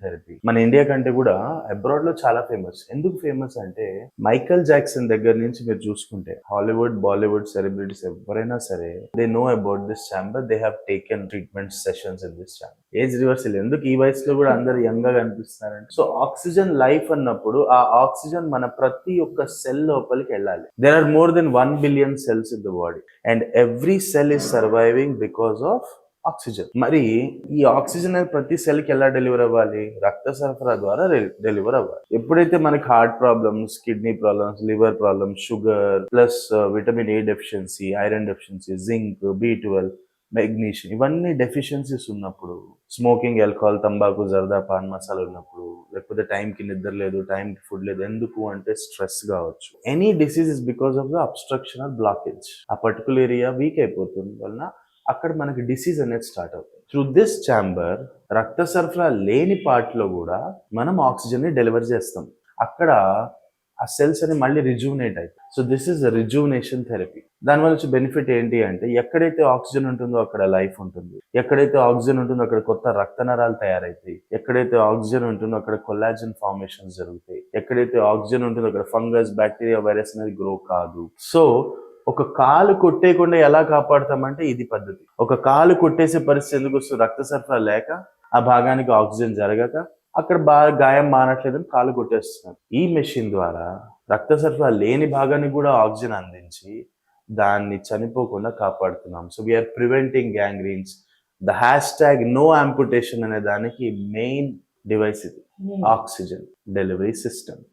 Therapy మన India కంటే కూడా అబ్రాడ్ లో చాలా ఫేమస్. ఎందుకు ఫేమస్ అంటే మైకల్ జాక్సన్ దగ్గర నుంచి మీరు చూసుకుంటే హాలీవుడ్ బాలీవుడ్ సెలబ్రిటీస్ ఎవరైనా సరే they know about this chamber. They have taken treatment sessions in this chamber. Age reversal ఎందుకు ఈ వయసులో కూడా అందరు యంగ్ గా కనిపిస్తున్నారంటే సో ఆక్సిజన్ లైఫ్ అన్నప్పుడు ఆ ఆక్సిజన్ మన ప్రతి ఒక్క సెల్ లోపలికి వెళ్ళాలి. There are more than 1 billion cells in the body and every cell is surviving because of oxygen. మరి ఈ ఆక్సిజన్ అనేది ప్రతి సెల్ కి ఎలా డెలివర్ అవ్వాలి? రక్త సరఫరా ద్వారా డెలివర్ అవ్వాలి. ఎప్పుడైతే మనకి heart problems, kidney problems, liver problems, sugar plus vitamin A deficiency, iron deficiency, zinc, B12, magnesium ఇవన్నీ డెఫిషియన్సీస్ ఉన్నప్పుడు, స్మోకింగ్, ఆల్కహాల్, తంబాకు, జర్దా, పాన్ మసాలా ఉన్నప్పుడు, లేకపోతే టైంకి నిద్ర లేదు, టైంకి ఫుడ్ లేదు, ఎందుకు అంటే స్ట్రెస్ కావచ్చు. Any disease is because of the obstruction or blockage. ఆ పర్టికులర్ ఏరియా వీక్ అయిపోతుంది వలన అక్కడ మనకి డిసీజ్ అనేది స్టార్ట్ అవుతుంది. త్రూ దిస్ ఛాంబర్ రక్త సరఫరా లేని పార్ట్ లో కూడా మనం ఆక్సిజన్ ని డెలివర్ చేస్తాం. అక్కడ ఆ సెల్స్ అని మళ్ళీ రిజూనేట్ అవుతాయి. So this is rejuvenation therapy. దానివల్ల వచ్చే బెనిఫిట్ ఏంటి అంటే ఎక్కడైతే ఆక్సిజన్ ఉంటుందో అక్కడ లైఫ్ ఉంటుంది. ఎక్కడైతే ఆక్సిజన్ ఉంటుందో అక్కడ కొత్త రక్త నరాలు తయారవుతాయి. ఎక్కడైతే ఆక్సిజన్ ఉంటుందో అక్కడ కొల్లాజన్ ఫార్మేషన్స్ జరుగుతాయి. ఎక్కడైతే ఆక్సిజన్ ఉంటుందో అక్కడ ఫంగస్, బ్యాక్టీరియా, వైరస్ అనేది గ్రో కాదు. సో ఒక కాలు కొట్టేయకుండా ఎలా కాపాడతామంటే ఇది పద్ధతి. ఒక కాలు కొట్టేసే పరిస్థితి ఎందుకు వస్తుంది? రక్త సరఫరా లేక, ఆ భాగానికి ఆక్సిజన్ జరగక, అక్కడ బాగా గాయం మానట్లేదని కాలు కొట్టేస్తున్నారు. ఈ మెషిన్ ద్వారా రక్త సరఫరా లేని భాగానికి కూడా ఆక్సిజన్ అందించి దాన్ని చనిపోకుండా కాపాడుతున్నాం. So we're preventing gangrenes. The hash no amputation అనే దానికి మెయిన్ డివైస్ ఇది, ఆక్సిజన్ డెలివరీ సిస్టమ్.